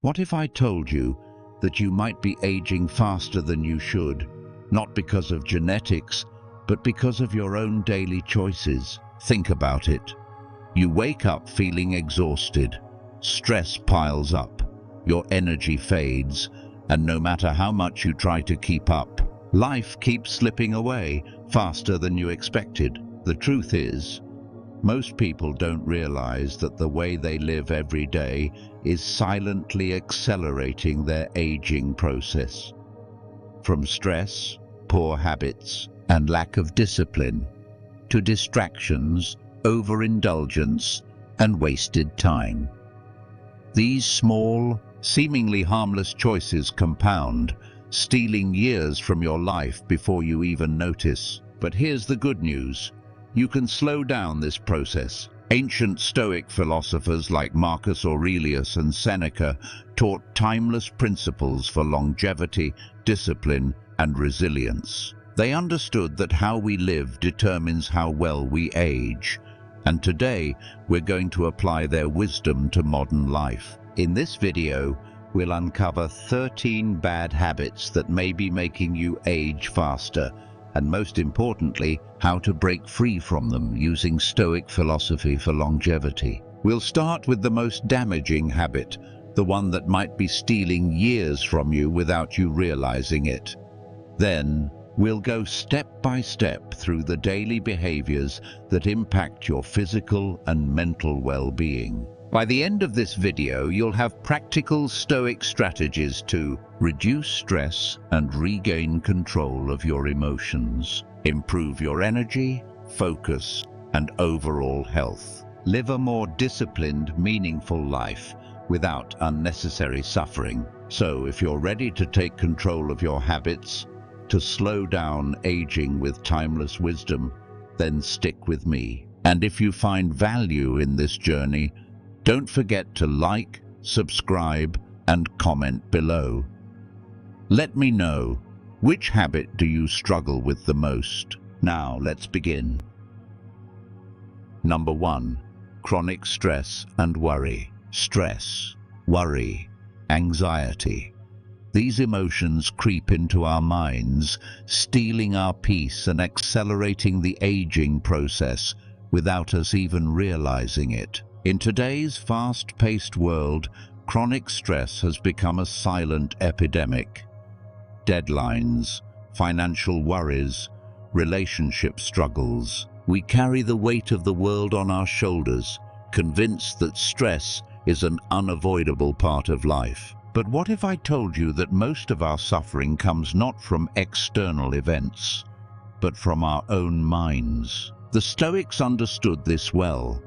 What if I told you that you might be aging faster than you should, not because of genetics, but because of your own daily choices? Think about it. You wake up feeling exhausted, stress piles up, your energy fades, and no matter how much you try to keep up, life keeps slipping away faster than you expected. The truth is, most people don't realize that the way they live every day is silently accelerating their aging process. From stress, poor habits, and lack of discipline, to distractions, overindulgence, and wasted time. These small, seemingly harmless choices compound, stealing years from your life before you even notice. But here's the good news. You can slow down this process. Ancient Stoic philosophers like Marcus Aurelius and Seneca taught timeless principles for longevity, discipline, and resilience. They understood that how we live determines how well we age, and today we're going to apply their wisdom to modern life. In this video, we'll uncover 13 bad habits that may be making you age faster, and most importantly, how to break free from them using Stoic philosophy for longevity. We'll start with the most damaging habit, the one that might be stealing years from you without you realizing it. Then, we'll go step by step through the daily behaviors that impact your physical and mental well-being. By the end of this video, you'll have practical Stoic strategies to reduce stress and regain control of your emotions, improve your energy, focus, and overall health. Live a more disciplined, meaningful life without unnecessary suffering. So, if you're ready to take control of your habits, to slow down aging with timeless wisdom, then stick with me. And if you find value in this journey, don't forget to like, subscribe, and comment below. Let me know, which habit do you struggle with the most? Now, let's begin. Number 1. Chronic stress and worry. Stress, worry, anxiety. These emotions creep into our minds, stealing our peace and accelerating the aging process without us even realizing it. In today's fast-paced world, chronic stress has become a silent epidemic. Deadlines, financial worries, relationship struggles. We carry the weight of the world on our shoulders, convinced that stress is an unavoidable part of life. But what if I told you that most of our suffering comes not from external events, but from our own minds? The Stoics understood this well.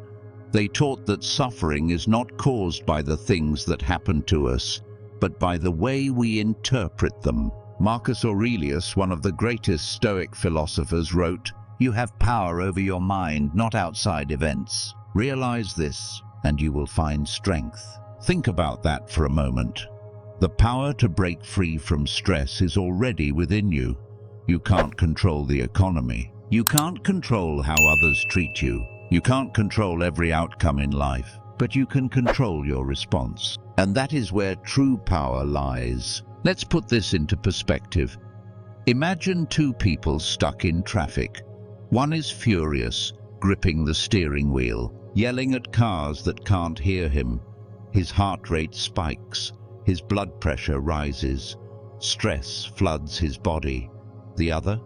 They taught that suffering is not caused by the things that happen to us, but by the way we interpret them. Marcus Aurelius, one of the greatest Stoic philosophers, wrote, "You have power over your mind, not outside events. Realize this, and you will find strength." Think about that for a moment. The power to break free from stress is already within you. You can't control the economy. You can't control how others treat you. You can't control every outcome in life, but you can control your response. And that is where true power lies. Let's put this into perspective. Imagine two people stuck in traffic. One is furious, gripping the steering wheel, yelling at cars that can't hear him. His heart rate spikes, his blood pressure rises, stress floods his body. The other?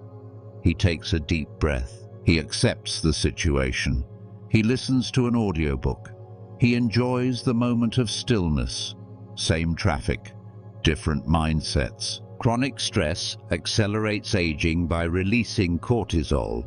He takes a deep breath. He accepts the situation. He listens to an audiobook. He enjoys the moment of stillness. Same traffic, different mindsets. Chronic stress accelerates aging by releasing cortisol,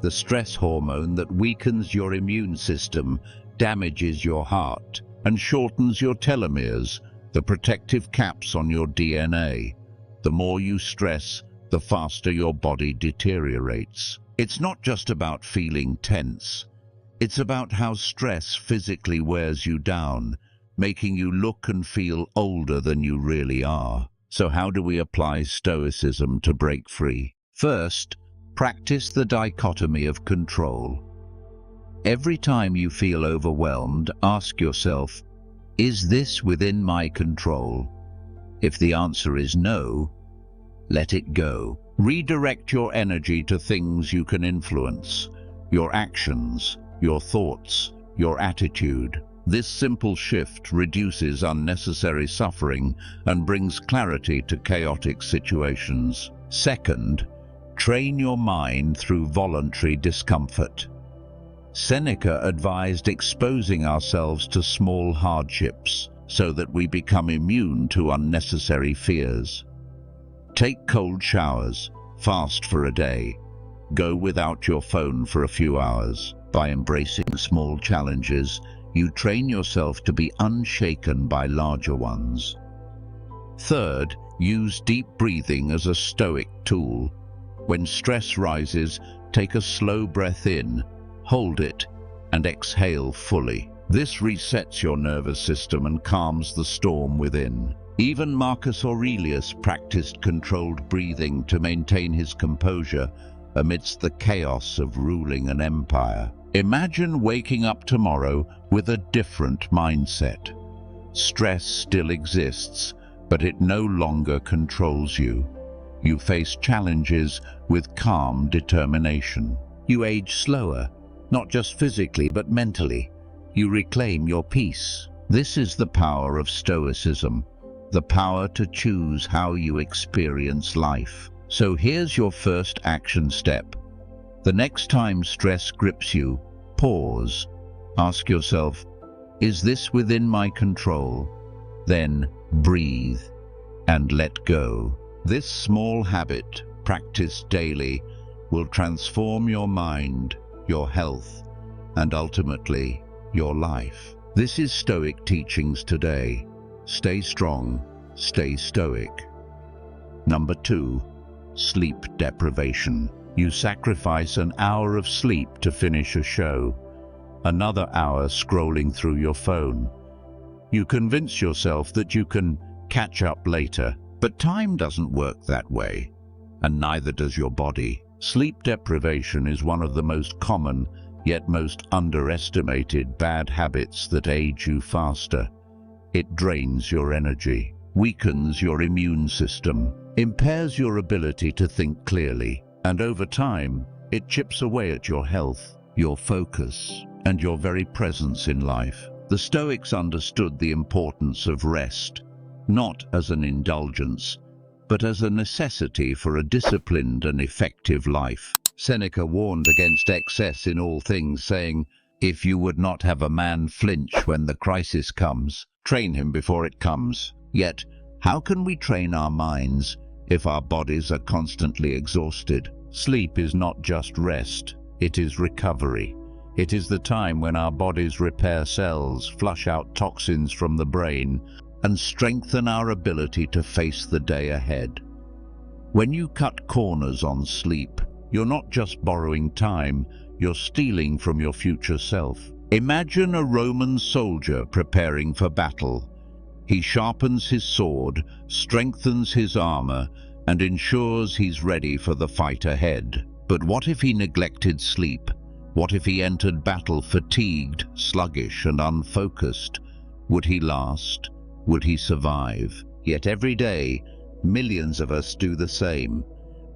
the stress hormone that weakens your immune system, damages your heart, and shortens your telomeres, the protective caps on your DNA. The more you stress, the faster your body deteriorates. It's not just about feeling tense. It's about how stress physically wears you down, making you look and feel older than you really are. So how do we apply Stoicism to break free? First, practice the dichotomy of control. Every time you feel overwhelmed, ask yourself, Is this within my control? If the answer is no, let it go. Redirect your energy to things you can influence: your actions, your thoughts, your attitude. This simple shift reduces unnecessary suffering and brings clarity to chaotic situations. Second, train your mind through voluntary discomfort. Seneca advised exposing ourselves to small hardships so that we become immune to unnecessary fears. Take cold showers, fast for a day, go without your phone for a few hours. By embracing small challenges, you train yourself to be unshaken by larger ones. Third, use deep breathing as a Stoic tool. When stress rises, take a slow breath in, hold it, and exhale fully. This resets your nervous system and calms the storm within. Even Marcus Aurelius practiced controlled breathing to maintain his composure amidst the chaos of ruling an empire. Imagine waking up tomorrow with a different mindset. Stress still exists, but it no longer controls you. You face challenges with calm determination. You age slower, not just physically but mentally. You reclaim your peace. This is the power of Stoicism, the power to choose how you experience life. So here's your first action step. The next time stress grips you, pause. Ask yourself, is this within my control? Then breathe and let go. This small habit, practiced daily, will transform your mind, your health, and ultimately, your life. This is Stoic Teachings Today. Stay strong, stay Stoic. Number 2, sleep deprivation. You sacrifice an hour of sleep to finish a show, another hour scrolling through your phone. You convince yourself that you can catch up later, but time doesn't work that way, and neither does your body. Sleep deprivation is one of the most common, yet most underestimated bad habits that age you faster. It drains your energy, weakens your immune system, impairs your ability to think clearly, and over time, it chips away at your health, your focus, and your very presence in life. The Stoics understood the importance of rest, not as an indulgence, but as a necessity for a disciplined and effective life. Seneca warned against excess in all things, saying, "If you would not have a man flinch when the crisis comes, train him before it comes." Yet, how can we train our minds if our bodies are constantly exhausted? Sleep is not just rest, it is recovery. It is the time when our bodies repair cells, flush out toxins from the brain, and strengthen our ability to face the day ahead. When you cut corners on sleep, you're not just borrowing time, you're stealing from your future self. Imagine a Roman soldier preparing for battle. He sharpens his sword, strengthens his armor, and ensures he's ready for the fight ahead. But what if he neglected sleep? What if he entered battle fatigued, sluggish, and unfocused? Would he last? Would he survive? Yet every day, millions of us do the same.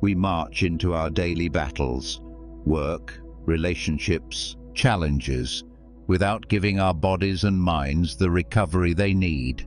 We march into our daily battles, work, relationships, challenges, without giving our bodies and minds the recovery they need.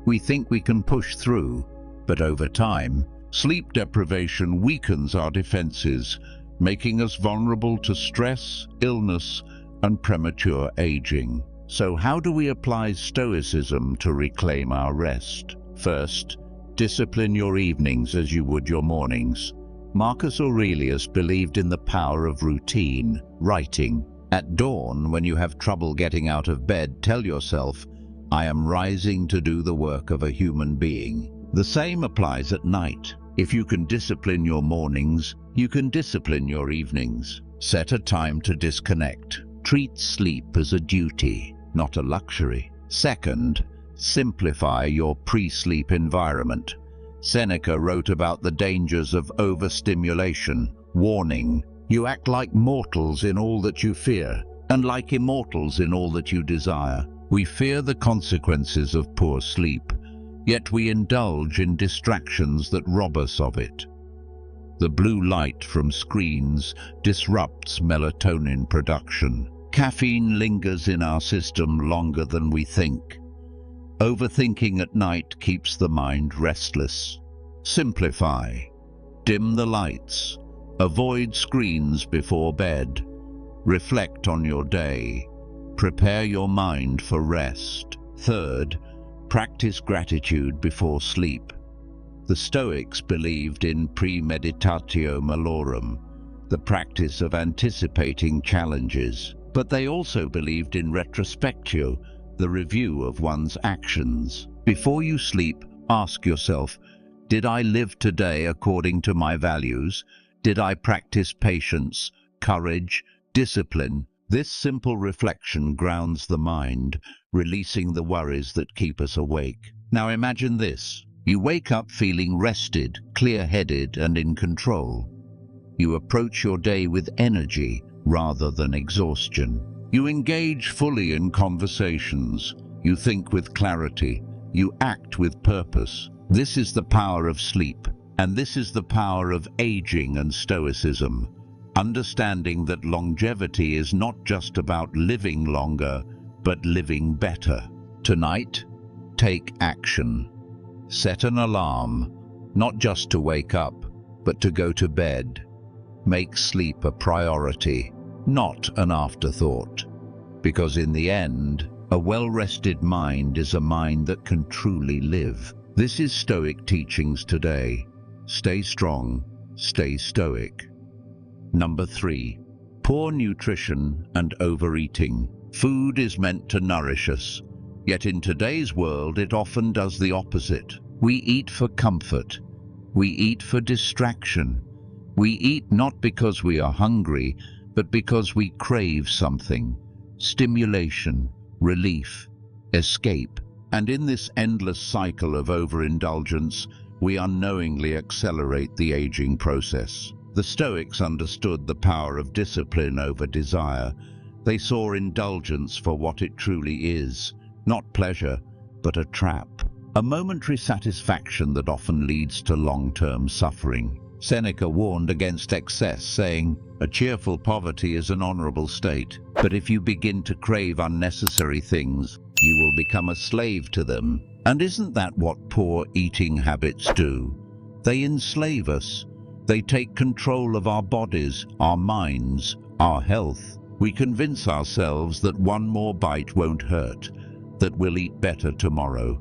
We think we can push through, but over time, sleep deprivation weakens our defenses, making us vulnerable to stress, illness, and premature aging. So how do we apply Stoicism to reclaim our rest? First, discipline your evenings as you would your mornings. Marcus Aurelius believed in the power of routine, writing. At dawn, when you have trouble getting out of bed, tell yourself, "I am rising to do the work of a human being." The same applies at night. If you can discipline your mornings, you can discipline your evenings. Set a time to disconnect. Treat sleep as a duty, not a luxury. Second, simplify your pre-sleep environment. Seneca wrote about the dangers of overstimulation, warning, "You act like mortals in all that you fear, and like immortals in all that you desire." We fear the consequences of poor sleep, yet we indulge in distractions that rob us of it. The blue light from screens disrupts melatonin production. Caffeine lingers in our system longer than we think. Overthinking at night keeps the mind restless. Simplify. Dim the lights. Avoid screens before bed. Reflect on your day. Prepare your mind for rest. Third, practice gratitude before sleep. The Stoics believed in premeditatio malorum, the practice of anticipating challenges. But they also believed in retrospectio, the review of one's actions. Before you sleep, ask yourself, did I live today according to my values? Did I practice patience, courage, discipline? This simple reflection grounds the mind, releasing the worries that keep us awake. Now imagine this. You wake up feeling rested, clear-headed, and in control. You approach your day with energy rather than exhaustion. You engage fully in conversations. You think with clarity. You act with purpose. This is the power of sleep, and this is the power of aging and stoicism. Understanding that longevity is not just about living longer, but living better. Tonight, take action. Set an alarm, not just to wake up, but to go to bed. Make sleep a priority, not an afterthought. Because in the end, a well-rested mind is a mind that can truly live. This is Stoic teachings today. Stay strong, stay stoic. Number 3, poor nutrition and overeating. Food is meant to nourish us, yet in today's world it often does the opposite. We eat for comfort. We eat for distraction. We eat not because we are hungry, but because we crave something. Stimulation, relief, escape. And in this endless cycle of overindulgence, we unknowingly accelerate the aging process. The Stoics understood the power of discipline over desire. They saw indulgence for what it truly is, not pleasure, but a trap. A momentary satisfaction that often leads to long-term suffering. Seneca warned against excess, saying, "A cheerful poverty is an honorable state, but if you begin to crave unnecessary things, you will become a slave to them." And isn't that what poor eating habits do? They enslave us. They take control of our bodies, our minds, our health. We convince ourselves that one more bite won't hurt, that we'll eat better tomorrow,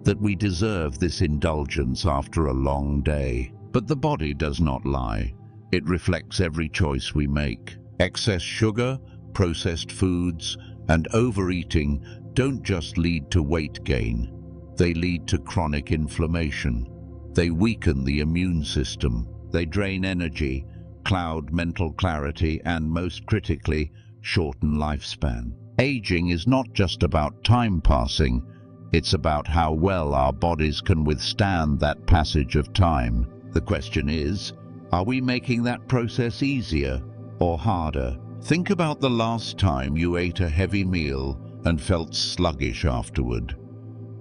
that we deserve this indulgence after a long day. But the body does not lie. It reflects every choice we make. Excess sugar, processed foods, and overeating don't just lead to weight gain. They lead to chronic inflammation. They weaken the immune system. They drain energy, cloud mental clarity, and most critically, shorten lifespan. Aging is not just about time passing. It's about how well our bodies can withstand that passage of time. The question is, are we making that process easier or harder? Think about the last time you ate a heavy meal and felt sluggish afterward.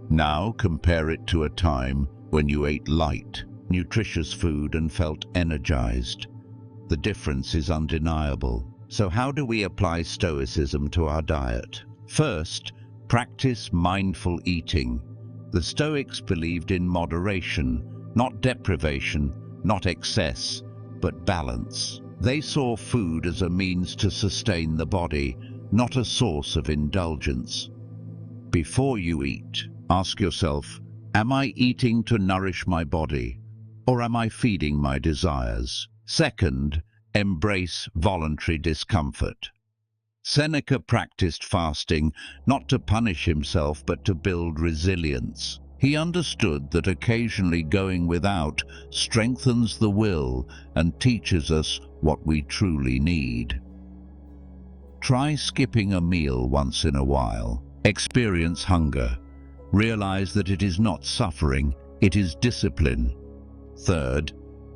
Now compare it to a time when you ate light, nutritious food and felt energized. The difference is undeniable. So how do we apply Stoicism to our diet? First, practice mindful eating. The Stoics believed in moderation, not deprivation, not excess, but balance. They saw food as a means to sustain the body, not a source of indulgence. Before you eat, ask yourself, am I eating to nourish my body, or am I feeding my desires? Second, embrace voluntary discomfort. Seneca practiced fasting not to punish himself but to build resilience. He understood that occasionally going without strengthens the will and teaches us what we truly need. Try skipping a meal once in a while. Experience hunger. Realize that it is not suffering, it is discipline. Third,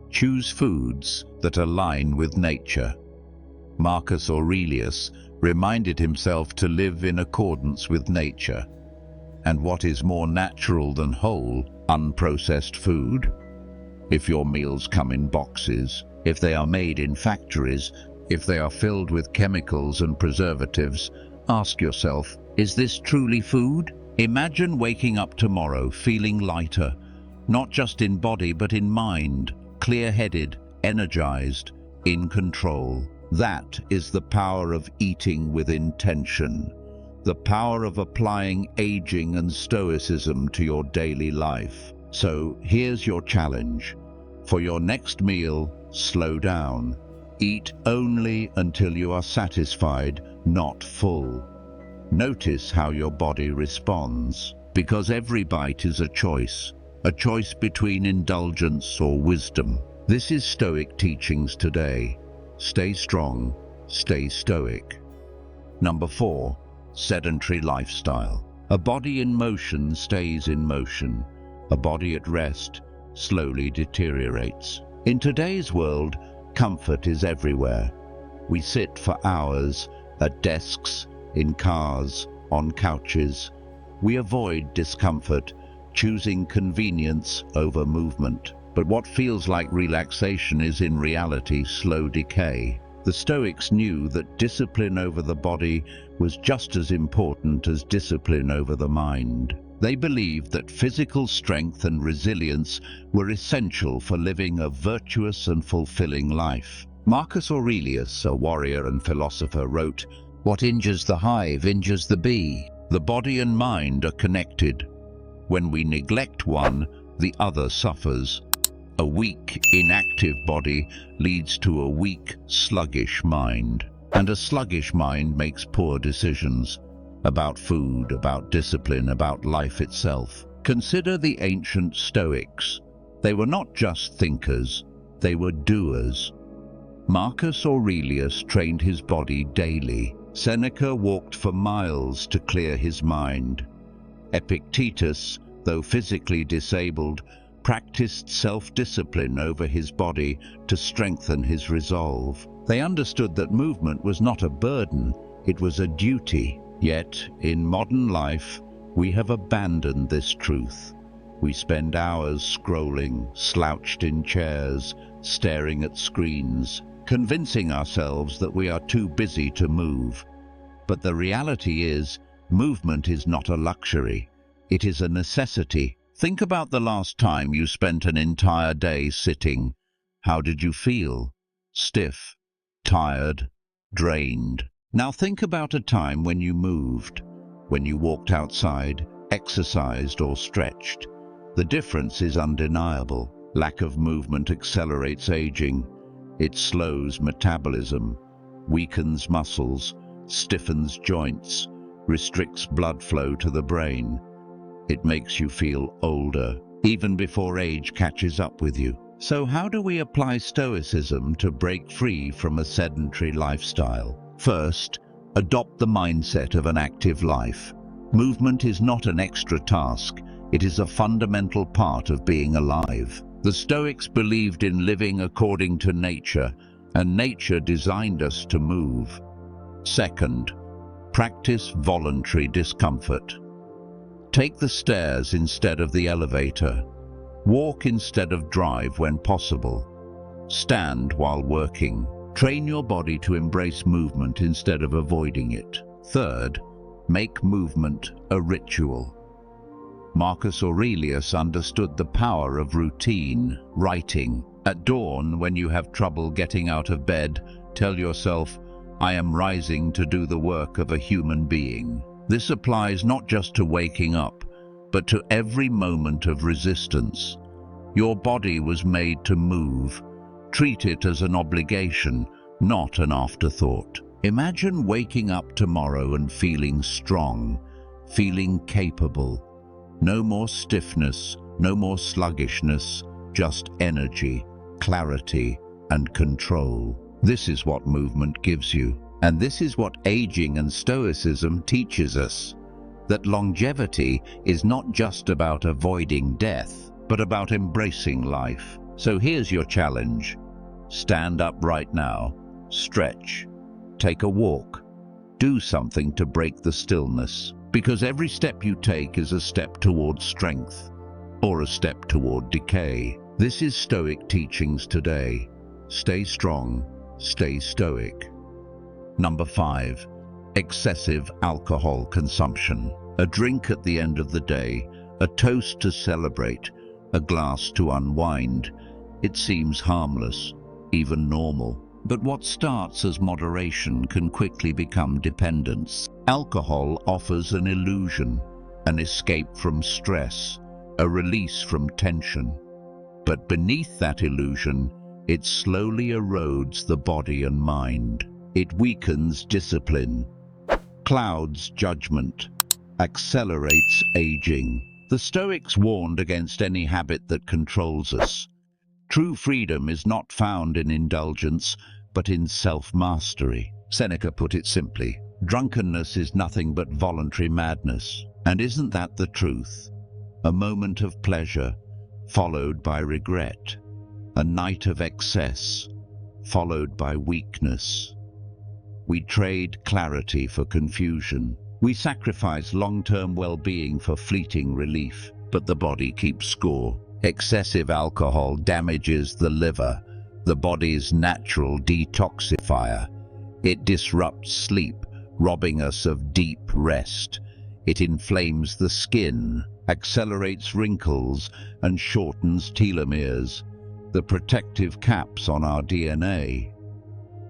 choose foods that align with nature. Marcus Aurelius reminded himself to live in accordance with nature. And what is more natural than whole, unprocessed food? If your meals come in boxes, if they are made in factories, if they are filled with chemicals and preservatives, ask yourself, is this truly food? Imagine waking up tomorrow feeling lighter, not just in body but in mind, clear-headed, energized, in control. That is the power of eating with intention, the power of applying aging and stoicism to your daily life. So here's your challenge. For your next meal, slow down. Eat only until you are satisfied, not full. Notice how your body responds, because every bite is a choice between indulgence or wisdom. This is Stoic teachings today. Stay strong, stay stoic. Number 4, sedentary lifestyle. A body in motion stays in motion. A body at rest slowly deteriorates. In today's world, comfort is everywhere. We sit for hours at desks, in cars, on couches. We avoid discomfort, choosing convenience over movement. But what feels like relaxation is in reality slow decay. The Stoics knew that discipline over the body was just as important as discipline over the mind. They believed that physical strength and resilience were essential for living a virtuous and fulfilling life. Marcus Aurelius, a warrior and philosopher, wrote, "What injures the hive injures the bee." The body and mind are connected. When we neglect one, the other suffers. A weak, inactive body leads to a weak, sluggish mind. And a sluggish mind makes poor decisions about food, about discipline, about life itself. Consider the ancient Stoics. They were not just thinkers, they were doers. Marcus Aurelius trained his body daily. Seneca walked for miles to clear his mind. Epictetus, though physically disabled, practiced self-discipline over his body to strengthen his resolve. They understood that movement was not a burden, it was a duty. Yet, in modern life, we have abandoned this truth. We spend hours scrolling, slouched in chairs, staring at screens, convincing ourselves that we are too busy to move. But the reality is, movement is not a luxury. It is a necessity. Think about the last time you spent an entire day sitting. How did you feel? Stiff, tired, drained. Now think about a time when you moved, when you walked outside, exercised or stretched. The difference is undeniable. Lack of movement accelerates aging. It slows metabolism, weakens muscles, stiffens joints, restricts blood flow to the brain. It makes you feel older, even before age catches up with you. So how do we apply Stoicism to break free from a sedentary lifestyle? First, adopt the mindset of an active life. Movement is not an extra task, it is a fundamental part of being alive. The Stoics believed in living according to nature, and nature designed us to move. Second, practice voluntary discomfort. Take the stairs instead of the elevator. Walk instead of drive when possible. Stand while working. Train your body to embrace movement instead of avoiding it. Third, make movement a ritual. Marcus Aurelius understood the power of routine, writing. At dawn, when you have trouble getting out of bed, tell yourself, "I am rising to do the work of a human being." This applies not just to waking up, but to every moment of resistance. Your body was made to move. Treat it as an obligation, not an afterthought. Imagine waking up tomorrow and feeling strong, feeling capable. No more stiffness, no more sluggishness, just energy, clarity, and control. This is what movement gives you. And this is what aging and stoicism teaches us, that longevity is not just about avoiding death, but about embracing life. So here's your challenge. Stand up right now, stretch, take a walk, Do something to break the stillness, because every step you take is a step toward strength, or a step toward decay. This is Stoic teachings today. Stay strong, stay Stoic. Number 5. Excessive alcohol consumption. A drink at the end of the day, a toast to celebrate, a glass to unwind. It seems harmless, even normal. But what starts as moderation can quickly become dependence. Alcohol offers an illusion, an escape from stress, a release from tension. But beneath that illusion, it slowly erodes the body and mind. It weakens discipline, clouds judgment, accelerates aging. The Stoics warned against any habit that controls us. True freedom is not found in indulgence, but in self-mastery. Seneca put it simply, drunkenness is nothing but voluntary madness. And isn't that the truth? A moment of pleasure, followed by regret. A night of excess, followed by weakness. We trade clarity for confusion. We sacrifice long-term well-being for fleeting relief, but the body keeps score. Excessive alcohol damages the liver, the body's natural detoxifier. It disrupts sleep, robbing us of deep rest. It inflames the skin, accelerates wrinkles, and shortens telomeres, the protective caps on our DNA.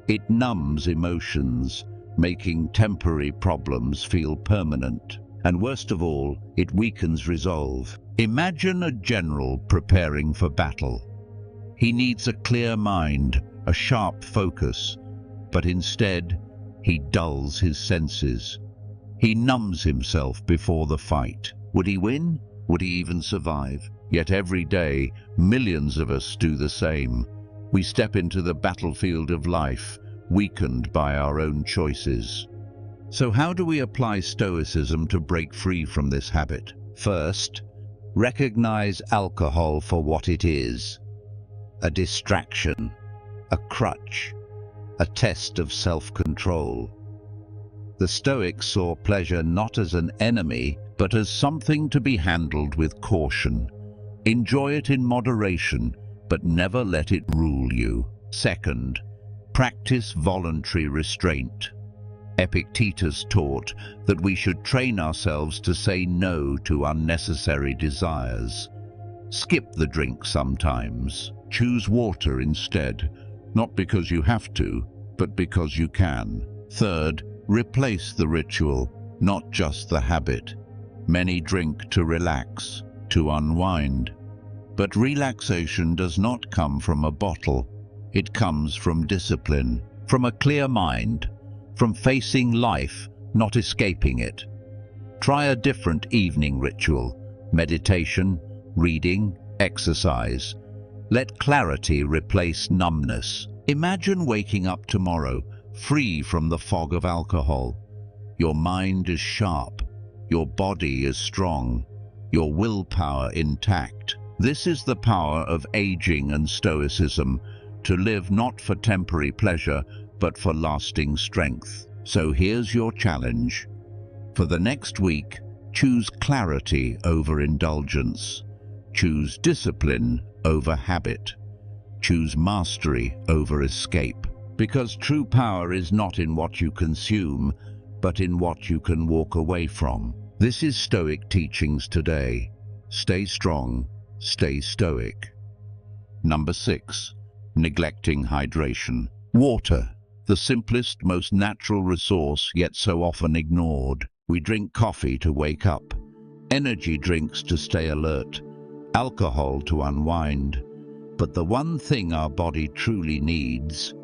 It numbs emotions, making temporary problems feel permanent. And worst of all, it weakens resolve. Imagine a general preparing for battle. He needs a clear mind, a sharp focus, but instead, he dulls his senses. He numbs himself before the fight. Would he win? Would he even survive? Yet every day, millions of us do the same. We step into the battlefield of life, weakened by our own choices. So how do we apply Stoicism to break free from this habit? First, recognize alcohol for what it is: a distraction, a crutch, a test of self-control. The Stoics saw pleasure not as an enemy, but as something to be handled with caution. Enjoy it in moderation, but never let it rule you. Second, practice voluntary restraint. Epictetus taught that we should train ourselves to say no to unnecessary desires. Skip the drink sometimes. Choose water instead, not because you have to, but because you can. Third, replace the ritual, not just the habit. Many drink to relax, to unwind. But relaxation does not come from a bottle. It comes from discipline, from a clear mind, from facing life, not escaping it. Try a different evening ritual: meditation, reading, exercise. Let clarity replace numbness. Imagine waking up tomorrow, free from the fog of alcohol. Your mind is sharp, your body is strong, your willpower intact. This is the power of aging and Stoicism, to live not for temporary pleasure, but for lasting strength. So here's your challenge. For the next week, choose clarity over indulgence. Choose discipline over habit. Choose mastery over escape. Because true power is not in what you consume, but in what you can walk away from. This is Stoic teachings today. Stay strong, stay Stoic. Number 6. Neglecting hydration. Water, the simplest, most natural resource, yet so often ignored. We drink coffee to wake up, energy drinks to stay alert, alcohol to unwind. But the one thing our body truly needs,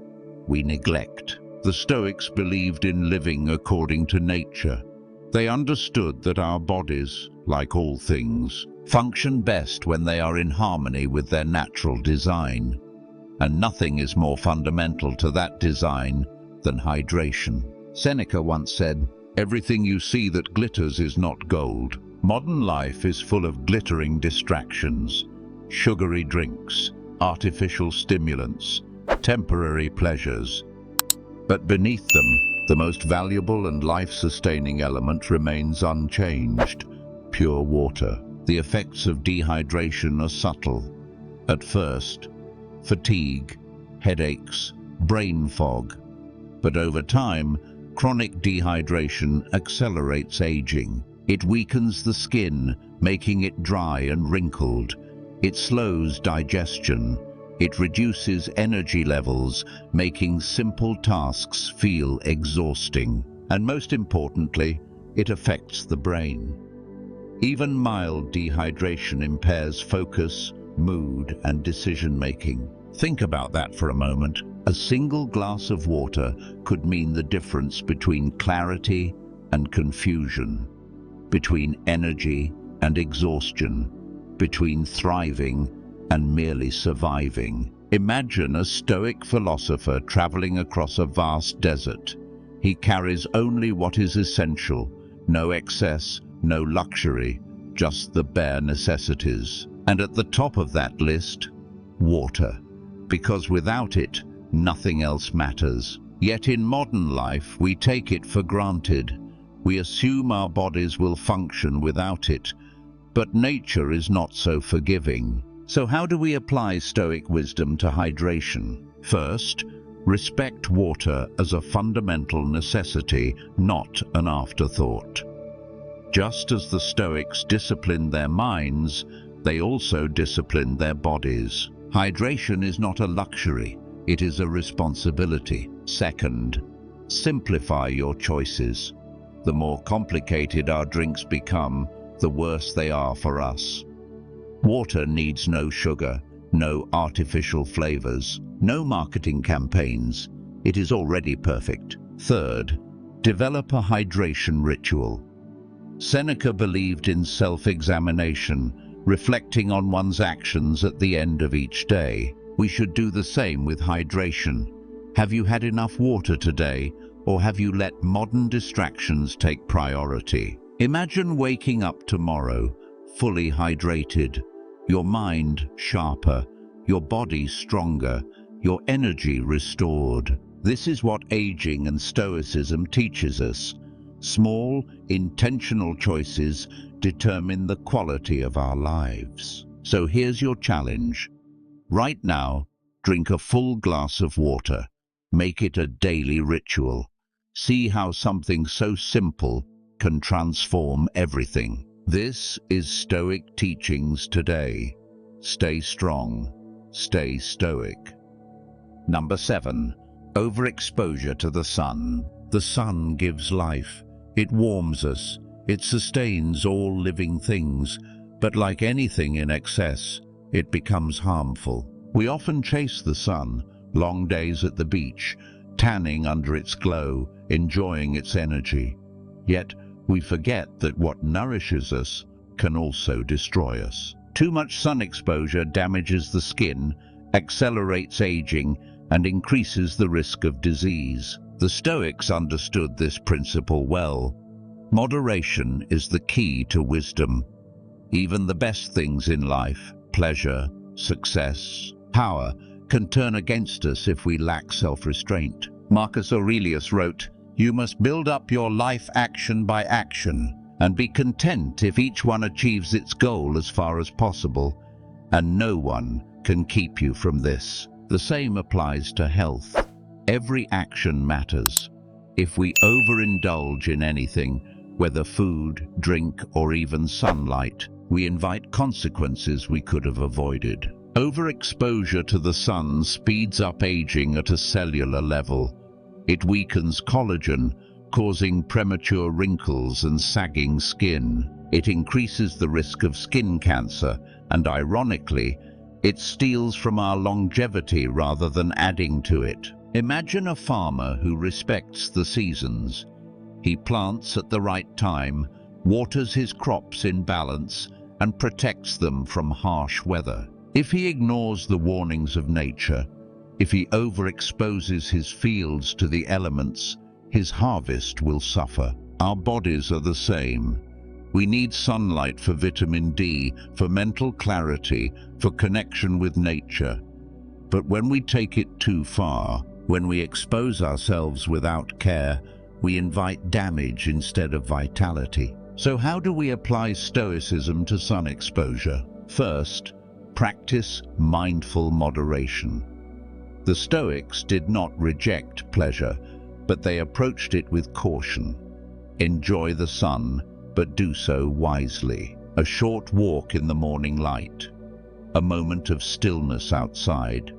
we neglect. The Stoics believed in living according to nature. They understood that our bodies, like all things, function best when they are in harmony with their natural design. And nothing is more fundamental to that design than hydration. Seneca once said, "Everything you see that glitters is not gold." Modern life is full of glittering distractions, sugary drinks, artificial stimulants, temporary pleasures. But beneath them, The most valuable and life-sustaining element remains unchanged: pure water. The effects of dehydration are subtle. At first, fatigue, headaches, brain fog. But over time, chronic dehydration accelerates aging. It weakens the skin, making it dry and wrinkled. It slows digestion. It reduces energy levels, making simple tasks feel exhausting. And most importantly, it affects the brain. Even mild dehydration impairs focus, mood, and decision-making. Think about that for a moment. A single glass of water could mean the difference between clarity and confusion, between energy and exhaustion, between thriving and merely surviving. Imagine a Stoic philosopher traveling across a vast desert. He carries only what is essential, no excess, no luxury, just the bare necessities. And at the top of that list, water, because without it, nothing else matters. Yet in modern life, we take it for granted. We assume our bodies will function without it, but nature is not so forgiving. So how do we apply Stoic wisdom to hydration? First, respect water as a fundamental necessity, not an afterthought. Just as the Stoics disciplined their minds, they also disciplined their bodies. Hydration is not a luxury, it is a responsibility. Second, simplify your choices. The more complicated our drinks become, the worse they are for us. Water needs no sugar, no artificial flavors, no marketing campaigns. It is already perfect. Third, develop a hydration ritual. Seneca believed in self-examination, reflecting on one's actions at the end of each day. We should do the same with hydration. Have you had enough water today, or have you let modern distractions take priority? Imagine waking up tomorrow, fully hydrated, your mind sharper, your body stronger, your energy restored. This is what Aging and Stoicism teaches us. Small, intentional choices determine the quality of our lives. So here's your challenge. Right now, drink a full glass of water. Make it a daily ritual. See how something so simple can transform everything. This is Stoic Teachings Today. Stay strong, stay stoic. Number 7. Overexposure to the sun. The sun gives life. It warms us. It sustains all living things. But like anything in excess, it becomes harmful. We often chase the sun, long days at the beach, tanning under its glow, enjoying its energy. Yet, we forget that what nourishes us can also destroy us. Too much sun exposure damages the skin, accelerates aging, and increases the risk of disease. The Stoics understood this principle well. Moderation is the key to wisdom. Even the best things in life, pleasure, success, power, can turn against us if we lack self-restraint. Marcus Aurelius wrote, "You must build up your life action by action, and be content if each one achieves its goal as far as possible, and no one can keep you from this." The same applies to health. Every action matters. If we overindulge in anything, whether food, drink, or even sunlight, we invite consequences we could have avoided. Overexposure to the sun speeds up aging at a cellular level. It weakens collagen, causing premature wrinkles and sagging skin. It increases the risk of skin cancer, and ironically, it steals from our longevity rather than adding to it. Imagine a farmer who respects the seasons. He plants at the right time, waters his crops in balance, and protects them from harsh weather. If he ignores the warnings of nature, if he overexposes his fields to the elements, his harvest will suffer. Our bodies are the same. We need sunlight for vitamin D, for mental clarity, for connection with nature. But when we take it too far, when we expose ourselves without care, We invite damage instead of vitality. So how do we apply Stoicism to sun exposure? First, practice mindful moderation. The Stoics did not reject pleasure, but they approached it with caution. Enjoy the sun, but do so wisely. A short walk in the morning light, a moment of stillness outside,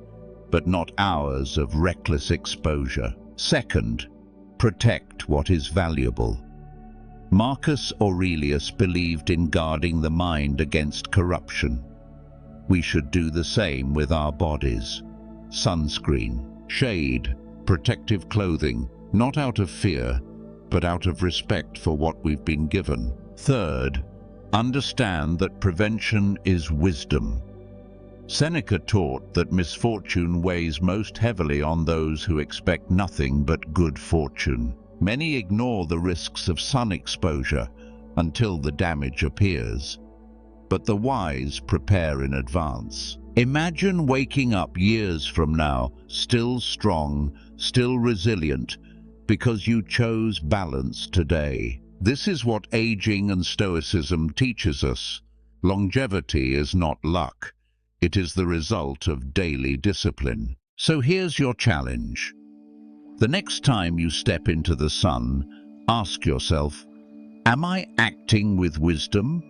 but not hours of reckless exposure. Second, protect what is valuable. Marcus Aurelius believed in guarding the mind against corruption. We should do the same with our bodies. Sunscreen, shade, protective clothing, not out of fear, but out of respect for what we've been given. Third, understand that prevention is wisdom. Seneca taught that misfortune weighs most heavily on those who expect nothing but good fortune. Many ignore the risks of sun exposure until the damage appears, but the wise prepare in advance. Imagine waking up years from now, still strong, still resilient, because you chose balance today. This is what Aging and Stoicism teaches us. Longevity is not luck. It is the result of daily discipline. So here's your challenge. The next time you step into the sun, ask yourself, am I acting with wisdom,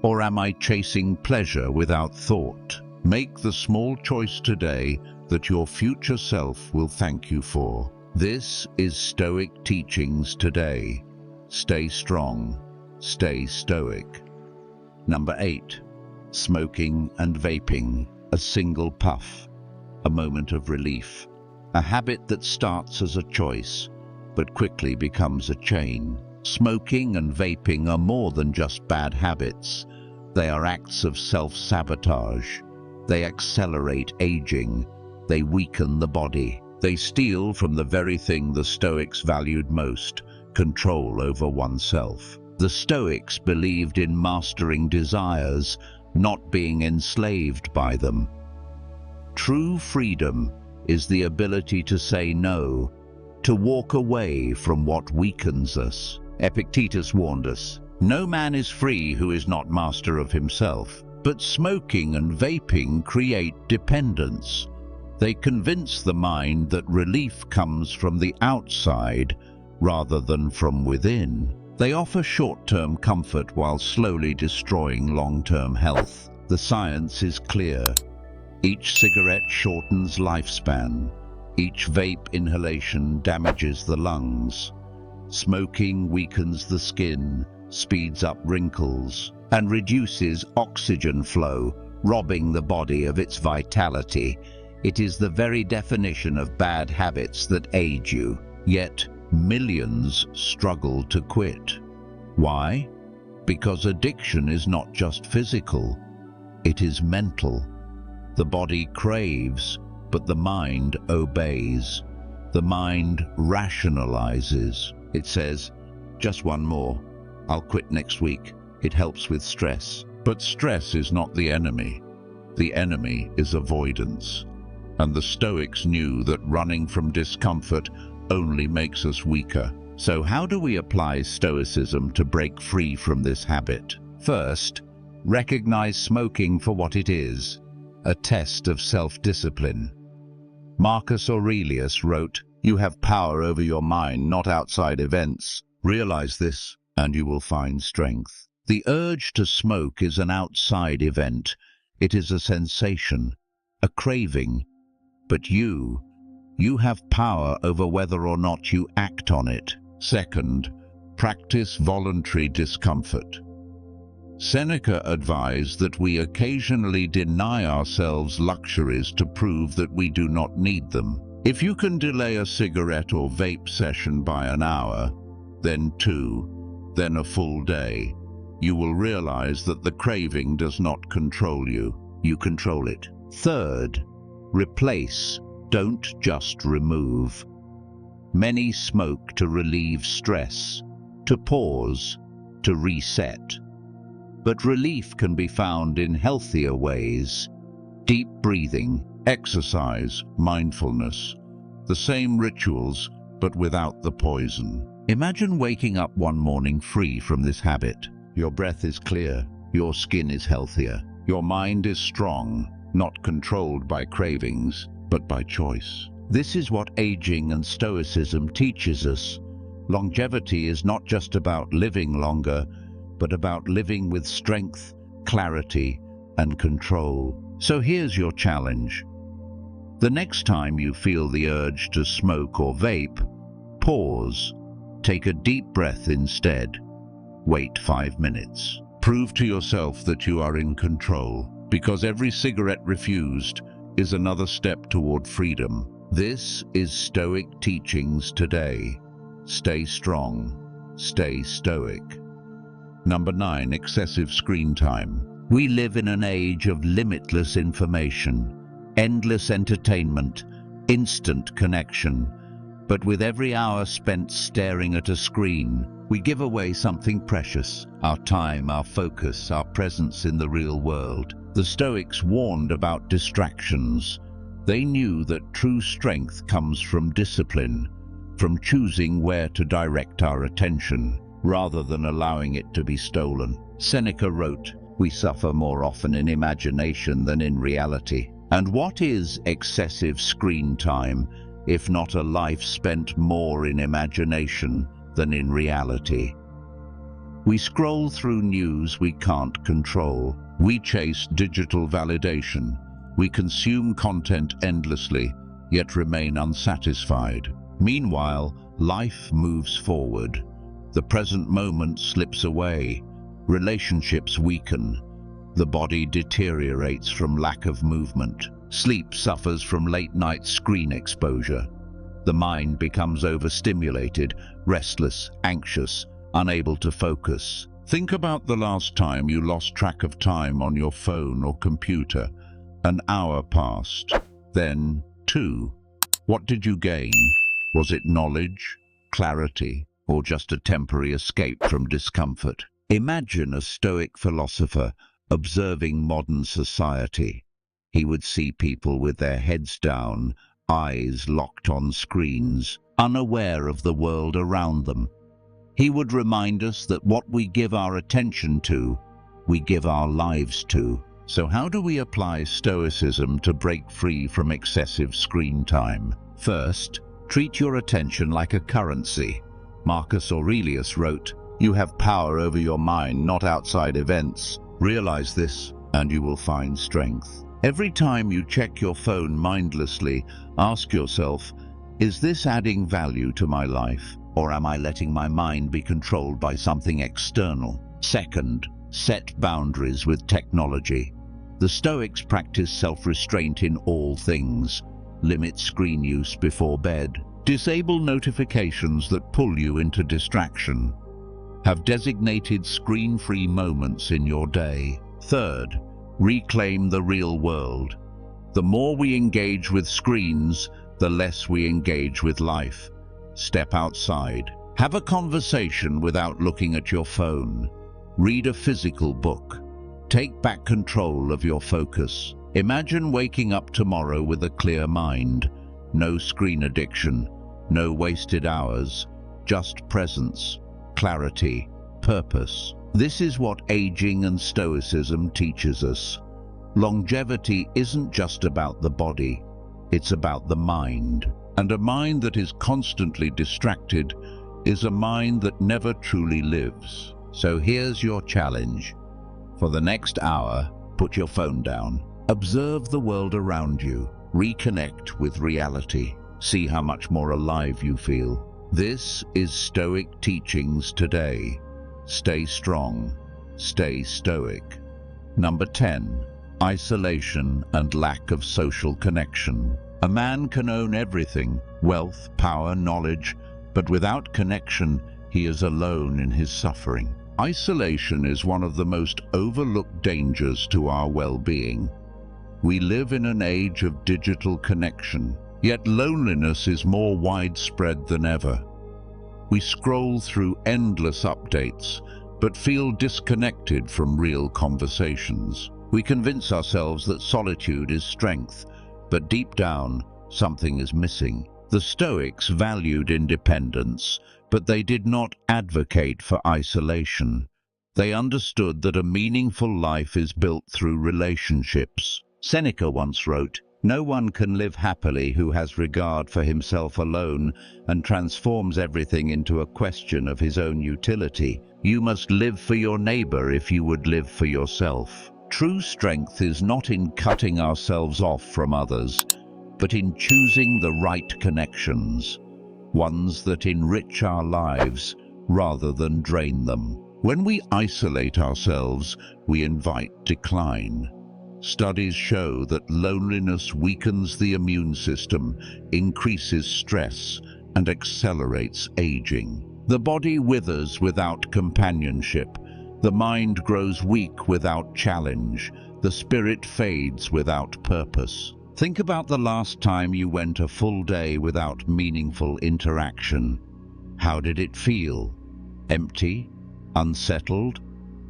or am I chasing pleasure without thought? Make the small choice today that your future self will thank you for. This is Stoic Teachings Today. Stay strong, stay stoic. Number 8. Smoking and vaping. A single puff, a moment of relief. A habit that starts as a choice, but quickly becomes a chain. Smoking and vaping are more than just bad habits. They are acts of self-sabotage. They accelerate aging. They weaken the body. They steal from the very thing the Stoics valued most, control over oneself. The Stoics believed in mastering desires, not being enslaved by them. True freedom is the ability to say no, to walk away from what weakens us. Epictetus warned us, no man is free who is not master of himself. But smoking and vaping create dependence. They convince the mind that relief comes from the outside rather than from within. They offer short-term comfort while slowly destroying long-term health. The science is clear. Each cigarette shortens lifespan. Each vape inhalation damages the lungs. Smoking weakens the skin, speeds up wrinkles, and reduces oxygen flow, robbing the body of its vitality. It is the very definition of bad habits that age you. Yet, millions struggle to quit. Why? Because addiction is not just physical, it is mental. The body craves, but the mind obeys. The mind rationalizes. It says, just one more. I'll quit next week. It helps with stress. But stress is not the enemy. The enemy is avoidance. And the Stoics knew that running from discomfort only makes us weaker. So how do we apply Stoicism to break free from this habit? First, recognize smoking for what it is, a test of self-discipline. Marcus Aurelius wrote, "You have power over your mind, not outside events. Realize this, and you will find strength." The urge to smoke is an outside event. It is a sensation, a craving. But you have power over whether or not you act on it. Second, practice voluntary discomfort. Seneca advised that we occasionally deny ourselves luxuries to prove that we do not need them. If you can delay a cigarette or vape session by an hour, then 2, then a full day, you will realize that the craving does not control you. You control it. Third, replace, don't just remove. Many smoke to relieve stress, to pause, to reset. But relief can be found in healthier ways. Deep breathing, exercise, mindfulness. The same rituals, but without the poison. Imagine waking up one morning free from this habit. Your breath is clear, your skin is healthier, your mind is strong, not controlled by cravings, but by choice. This is what aging and stoicism teaches us. Longevity is not just about living longer, but about living with strength, clarity, and control. So here's your challenge. The next time you feel the urge to smoke or vape, pause. Take a deep breath instead. Wait 5 minutes. Prove to yourself that you are in control, because every cigarette refused is another step toward freedom. This is Stoic teachings today. Stay strong, stay stoic. Number 9, excessive screen time. We live in an age of limitless information, endless entertainment, instant connection. But with every hour spent staring at a screen, we give away something precious: our time, our focus, our presence in the real world. The Stoics warned about distractions. They knew that true strength comes from discipline, from choosing where to direct our attention, rather than allowing it to be stolen. Seneca wrote, "We suffer more often in imagination than in reality." And what is excessive screen time, if not a life spent more in imagination than in reality? We scroll through news we can't control. We chase digital validation. We consume content endlessly, yet remain unsatisfied. Meanwhile, life moves forward. The present moment slips away. Relationships weaken. The body deteriorates from lack of movement. Sleep suffers from late-night screen exposure. The mind becomes overstimulated, restless, anxious, unable to focus. Think about the last time you lost track of time on your phone or computer. An hour passed. Then 2. What did you gain? Was it knowledge, clarity, or just a temporary escape from discomfort? Imagine a Stoic philosopher observing modern society. He would see people with their heads down, eyes locked on screens, unaware of the world around them. He would remind us that what we give our attention to, we give our lives to. So how do we apply Stoicism to break free from excessive screen time? First, treat your attention like a currency. Marcus Aurelius wrote, "You have power over your mind, not outside events. Realize this, and you will find strength." Every time you check your phone mindlessly, ask yourself, is this adding value to my life, or am I letting my mind be controlled by something external? Second, set boundaries with technology. The Stoics practice self-restraint in all things. Limit screen use before bed. Disable notifications that pull you into distraction. Have designated screen-free moments in your day. Third, reclaim the real world. The more we engage with screens, the less we engage with life. Step outside. Have a conversation without looking at your phone. Read a physical book. Take back control of your focus. Imagine waking up tomorrow with a clear mind. No screen addiction, no wasted hours, just presence, clarity, purpose. This is what aging and stoicism teaches us. Longevity isn't just about the body, it's about the mind. And a mind that is constantly distracted is a mind that never truly lives. So here's your challenge. For the next hour, put your phone down. Observe the world around you. Reconnect with reality. See how much more alive you feel. This is Stoic teachings today. Stay strong, stay stoic. Number 10, isolation and lack of social connection. A man can own everything, wealth, power, knowledge, but without connection, he is alone in his suffering. Isolation is one of the most overlooked dangers to our well-being. We live in an age of digital connection, yet loneliness is more widespread than ever. We scroll through endless updates, but feel disconnected from real conversations. We convince ourselves that solitude is strength, but deep down, something is missing. The Stoics valued independence, But they did not advocate for isolation. They understood that a meaningful life is built through relationships. Seneca once wrote, "No one can live happily who has regard for himself alone and transforms everything into a question of his own utility. You must live for your neighbor if you would live for yourself." True strength is not in cutting ourselves off from others, but in choosing the right connections, ones that enrich our lives rather than drain them. When we isolate ourselves, we invite decline. Studies show that loneliness weakens the immune system, increases stress, and accelerates aging. The body withers without companionship. The mind grows weak without challenge. The spirit fades without purpose. Think about the last time you went a full day without meaningful interaction. How did it feel? Empty? Unsettled?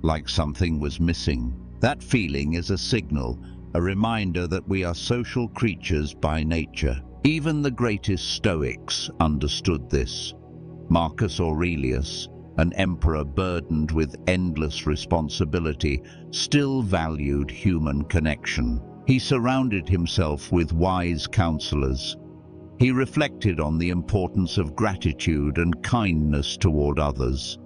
Like something was missing? That feeling is a signal, a reminder that we are social creatures by nature. Even the greatest Stoics understood this. Marcus Aurelius, an emperor burdened with endless responsibility, still valued human connection. He surrounded himself with wise counselors. He reflected on the importance of gratitude and kindness toward others.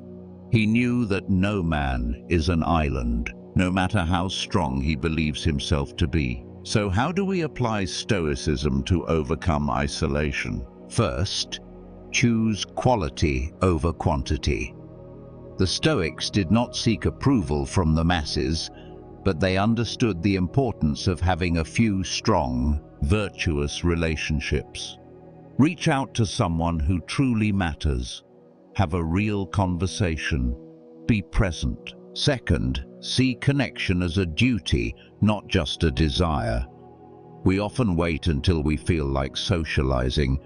He knew that no man is an island, no matter how strong he believes himself to be. So how do we apply Stoicism to overcome isolation? First, choose quality over quantity. The Stoics did not seek approval from the masses, but they understood the importance of having a few strong, virtuous relationships. Reach out to someone who truly matters. Have a real conversation. Be present. Second, see connection as a duty, not just a desire. We often wait until we feel like socializing,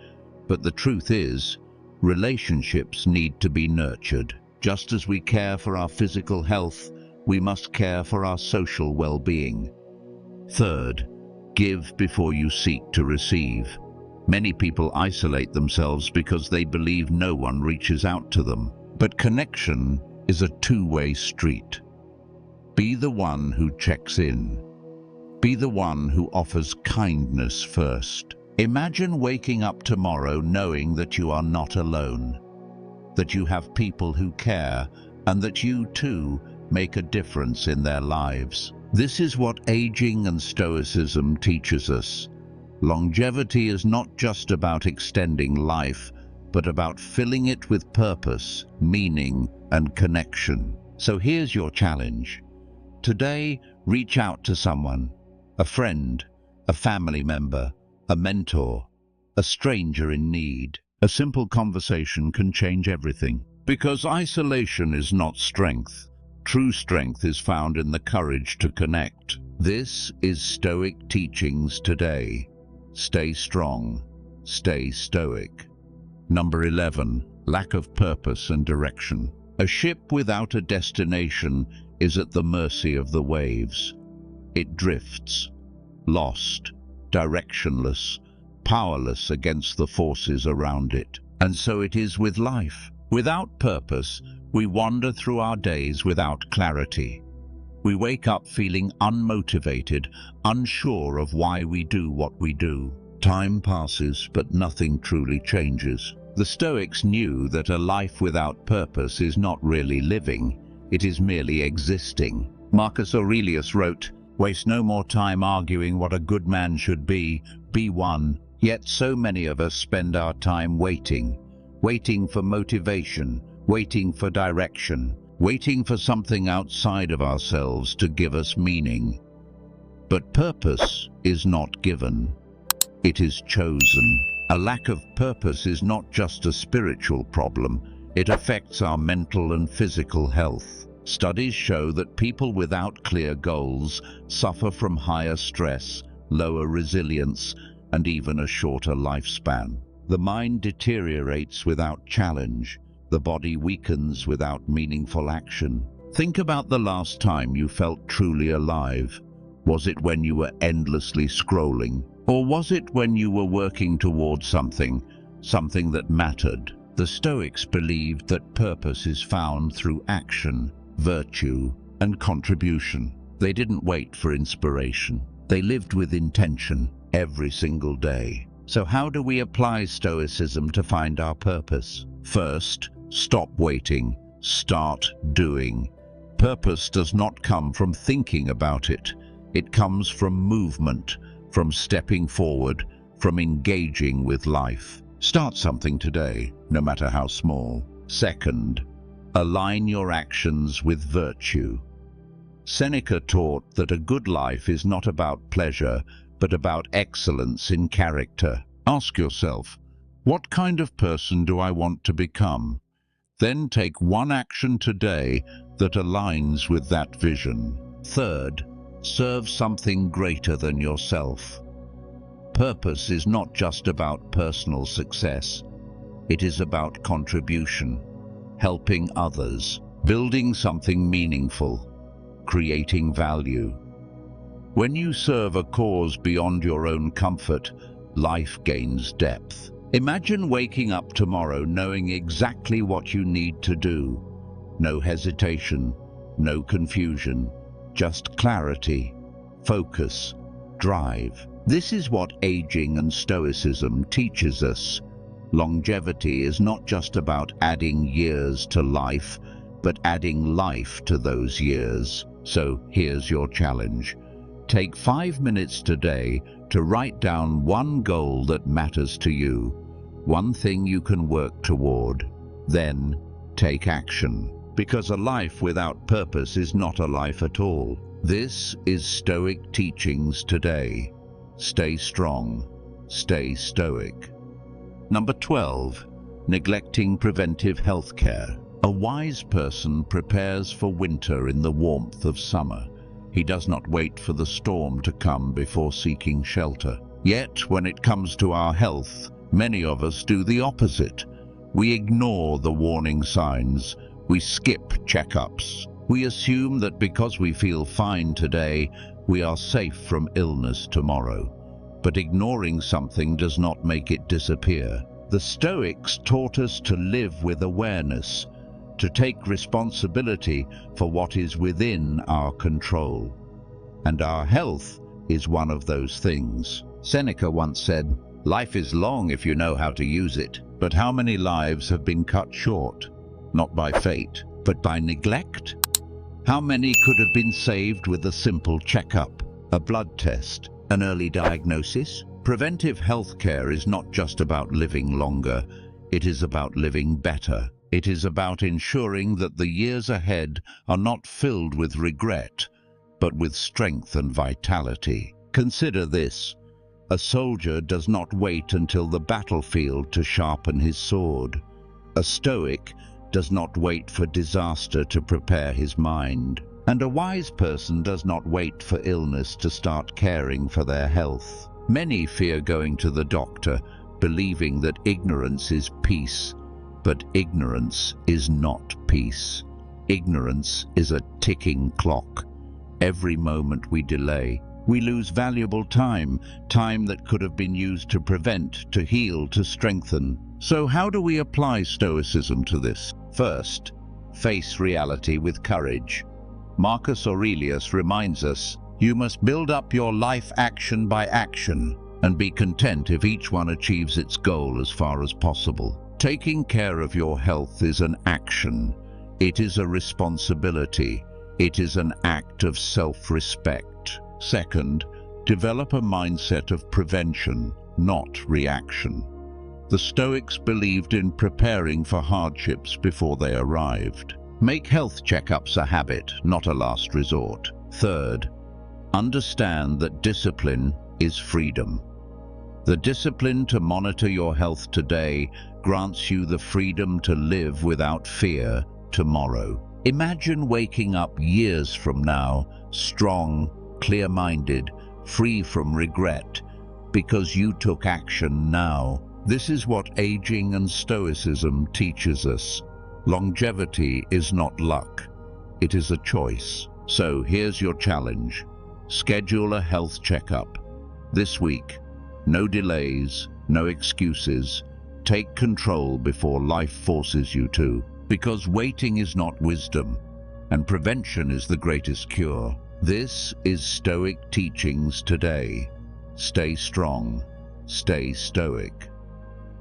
but the truth is, relationships need to be nurtured. Just as we care for our physical health, we must care for our social well-being. Third, give before you seek to receive. Many people isolate themselves because they believe no one reaches out to them. But connection is a two-way street. Be the one who checks in. Be the one who offers kindness first. Imagine waking up tomorrow knowing that you are not alone, that you have people who care, and that you too make a difference in their lives. This is what Aging and Stoicism teaches us. Longevity is not just about extending life, but about filling it with purpose, meaning, and connection. So here's your challenge. Today, reach out to someone, a friend, a family member, a mentor, a stranger in need. A simple conversation can change everything. Because isolation is not strength. True strength is found in the courage to connect. This is Stoic teachings today. Stay strong. Stay stoic. Number 11. Lack of purpose and direction. A ship without a destination is at the mercy of the waves. It drifts, lost, directionless, powerless against the forces around it. And so it is with life. Without purpose, we wander through our days without clarity. We wake up feeling unmotivated, unsure of why we do what we do. Time passes, but nothing truly changes. The Stoics knew that a life without purpose is not really living, it is merely existing. Marcus Aurelius wrote, "Waste no more time arguing what a good man should be one." Yet so many of us spend our time waiting for motivation, waiting for direction, waiting for something outside of ourselves to give us meaning. But purpose is not given, it is chosen. A lack of purpose is not just a spiritual problem, it affects our mental and physical health. Studies show that people without clear goals suffer from higher stress, lower resilience, and even a shorter lifespan. The mind deteriorates without challenge. The body weakens without meaningful action. Think about the last time you felt truly alive. Was it when you were endlessly scrolling? Or was it when you were working towards something that mattered? The Stoics believed that purpose is found through action, virtue, and contribution. They didn't wait for inspiration. They lived with intention every single day. So how do we apply Stoicism to find our purpose? First, stop waiting. Start doing. Purpose does not come from thinking about it. It comes from movement, from stepping forward, from engaging with life. Start something today, no matter how small. Second, align your actions with virtue. Seneca taught that a good life is not about pleasure, but about excellence in character. Ask yourself, what kind of person do I want to become? Then take one action today that aligns with that vision. Third, serve something greater than yourself. Purpose is not just about personal success. It is about contribution, helping others, building something meaningful, creating value. When you serve a cause beyond your own comfort, life gains depth. Imagine waking up tomorrow knowing exactly what you need to do. No hesitation, no confusion, just clarity, focus, drive. This is what Aging and Stoicism teaches us. Longevity is not just about adding years to life, but adding life to those years. So here's your challenge. Take 5 minutes today to write down one goal that matters to you, one thing you can work toward. Then take action. Because a life without purpose is not a life at all. This is Stoic teachings today. Stay strong, stay stoic. Number 12, neglecting preventive health care. A wise person prepares for winter in the warmth of summer. He does not wait for the storm to come before seeking shelter. Yet, when it comes to our health, many of us do the opposite. We ignore the warning signs. We skip checkups. We assume that because we feel fine today, we are safe from illness tomorrow. But ignoring something does not make it disappear. The Stoics taught us to live with awareness, to take responsibility for what is within our control. And our health is one of those things. Seneca once said, "Life is long if you know how to use it." But how many lives have been cut short? Not by fate, but by neglect? How many could have been saved with a simple checkup, a blood test, an early diagnosis? Preventive health care is not just about living longer, it is about living better. It is about ensuring that the years ahead are not filled with regret, but with strength and vitality. Consider this. A soldier does not wait until the battlefield to sharpen his sword. A Stoic does not wait for disaster to prepare his mind. And a wise person does not wait for illness to start caring for their health. Many fear going to the doctor, believing that ignorance is peace. But ignorance is not peace. Ignorance is a ticking clock. Every moment we delay, we lose valuable time, time that could have been used to prevent, to heal, to strengthen. So how do we apply Stoicism to this? First, face reality with courage. Marcus Aurelius reminds us, you must build up your life action by action, and be content if each one achieves its goal as far as possible. Taking care of your health is an action. It is a responsibility. It is an act of self-respect. Second, develop a mindset of prevention, not reaction. The Stoics believed in preparing for hardships before they arrived. Make health checkups a habit, not a last resort. Third, understand that discipline is freedom. The discipline to monitor your health today grants you the freedom to live without fear tomorrow. Imagine waking up years from now, strong, clear-minded, free from regret, because you took action now. This is what Aging and Stoicism teaches us. Longevity is not luck. It is a choice. So here's your challenge. Schedule a health checkup. This week, no delays, no excuses. Take control before life forces you to, because waiting is not wisdom, and prevention is the greatest cure. This is Stoic Teachings Today. Stay strong, stay stoic.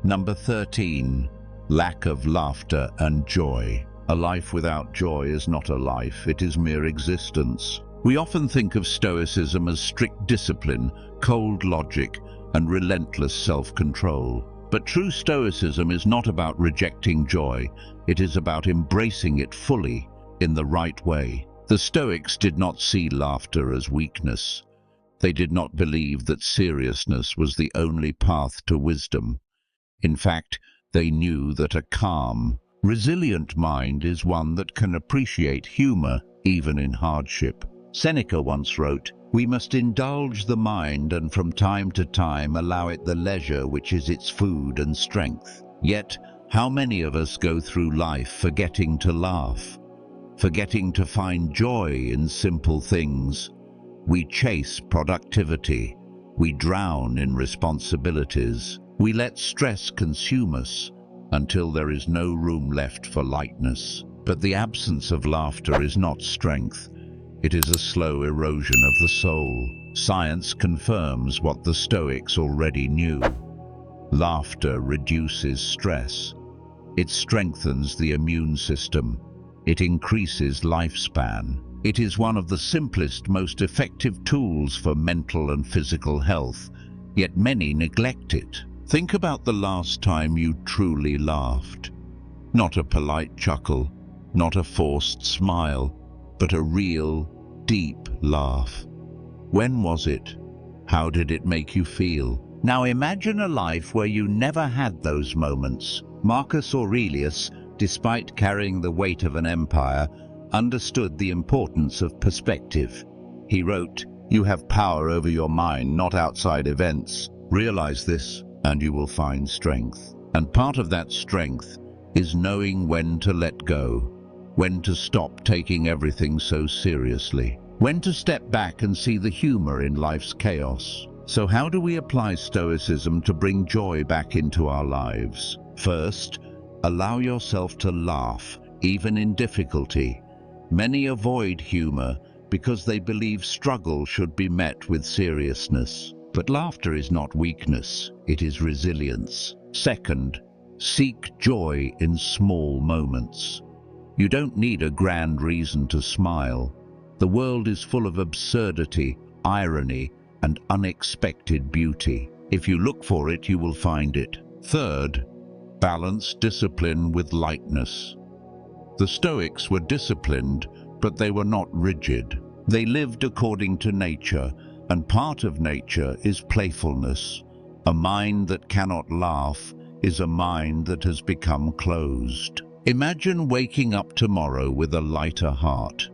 Number 13. Lack of laughter and joy. A life without joy is not a life, it is mere existence. We often think of Stoicism as strict discipline, cold logic, and relentless self-control. But true Stoicism is not about rejecting joy, it is about embracing it fully, in the right way. The Stoics did not see laughter as weakness. They did not believe that seriousness was the only path to wisdom. In fact, they knew that a calm, resilient mind is one that can appreciate humor even in hardship. Seneca once wrote, "We must indulge the mind and from time to time allow it the leisure which is its food and strength." Yet, how many of us go through life forgetting to laugh, forgetting to find joy in simple things? We chase productivity, we drown in responsibilities, we let stress consume us until there is no room left for lightness. But the absence of laughter is not strength. It is a slow erosion of the soul. Science confirms what the Stoics already knew. Laughter reduces stress. It strengthens the immune system. It increases lifespan. It is one of the simplest, most effective tools for mental and physical health, yet many neglect it. Think about the last time you truly laughed. Not a polite chuckle, not a forced smile, but a real, deep laugh. When was it? How did it make you feel? Now imagine a life where you never had those moments. Marcus Aurelius, despite carrying the weight of an empire, understood the importance of perspective. He wrote, "You have power over your mind, not outside events. Realize this, and you will find strength." And part of that strength is knowing when to let go, when to stop taking everything so seriously, when to step back and see the humor in life's chaos. So how do we apply Stoicism to bring joy back into our lives? First, allow yourself to laugh, even in difficulty. Many avoid humor because they believe struggle should be met with seriousness. But laughter is not weakness, it is resilience. Second, seek joy in small moments. You don't need a grand reason to smile. The world is full of absurdity, irony, and unexpected beauty. If you look for it, you will find it. Third, balance discipline with lightness. The Stoics were disciplined, but they were not rigid. They lived according to nature, and part of nature is playfulness. A mind that cannot laugh is a mind that has become closed. Imagine waking up tomorrow with a lighter heart,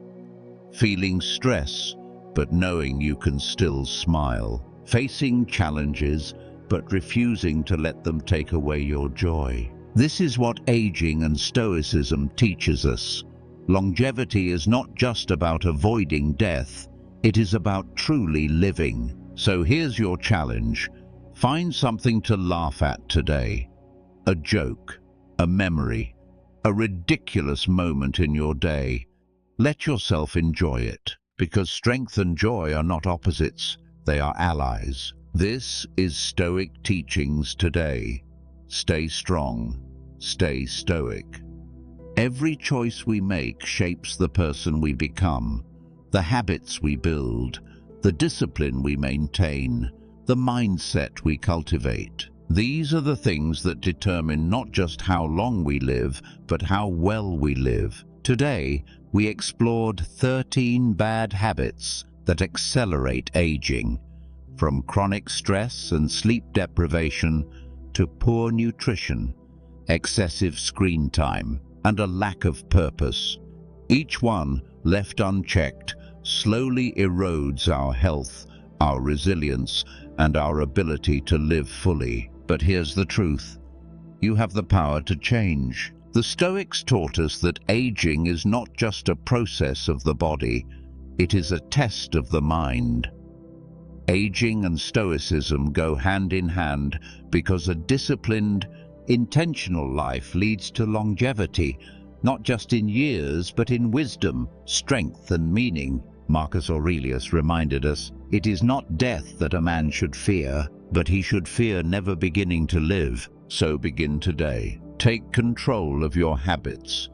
feeling stress, but knowing you can still smile, facing challenges, but refusing to let them take away your joy. This is what Aging and Stoicism teaches us. Longevity is not just about avoiding death, it is about truly living. So here's your challenge. Find something to laugh at today. A joke, a memory, a ridiculous moment in your day. Let yourself enjoy it, because strength and joy are not opposites, they are allies. This is Stoic Teachings Today. Stay strong, stay stoic. Every choice we make shapes the person we become, the habits we build, the discipline we maintain, the mindset we cultivate. These are the things that determine not just how long we live, but how well we live. Today, we explored 13 bad habits that accelerate aging, from chronic stress and sleep deprivation to poor nutrition, excessive screen time, and a lack of purpose. Each one, left unchecked, slowly erodes our health, our resilience, and our ability to live fully. But here's the truth. You have the power to change. The Stoics taught us that aging is not just a process of the body, it is a test of the mind. Aging and Stoicism go hand in hand because a disciplined, Intentional life leads to longevity, not just in years, but in wisdom, strength, and meaning. Marcus Aurelius reminded us, "It is not death that a man should fear, but he should fear never beginning to live." So begin today. Take control of your habits.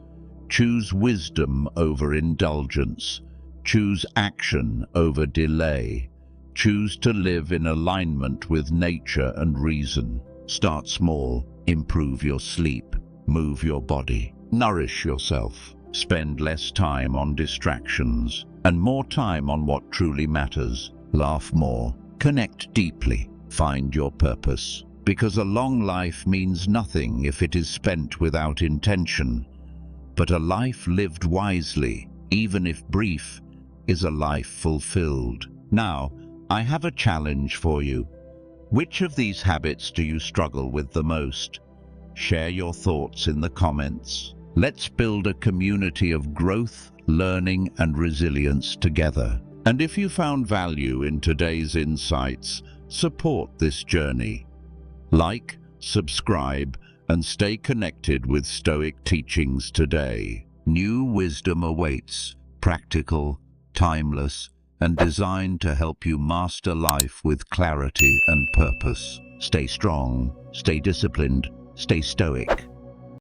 Choose wisdom over indulgence. Choose action over delay. Choose to live in alignment with nature and reason. Start small. Improve your sleep. Move your body. Nourish yourself. Spend less time on distractions and more time on what truly matters. Laugh more. Connect deeply. Find your purpose. Because a long life means nothing if it is spent without intention. But a life lived wisely, even if brief, is a life fulfilled. Now, I have a challenge for you. Which of these habits do you struggle with the most? Share your thoughts in the comments. Let's build a community of growth, learning, and resilience together. And if you found value in today's insights, support this journey. Like, subscribe, and stay connected with Stoic teachings today. New wisdom awaits, practical, timeless, and designed to help you master life with clarity and purpose. Stay strong, stay disciplined, stay stoic.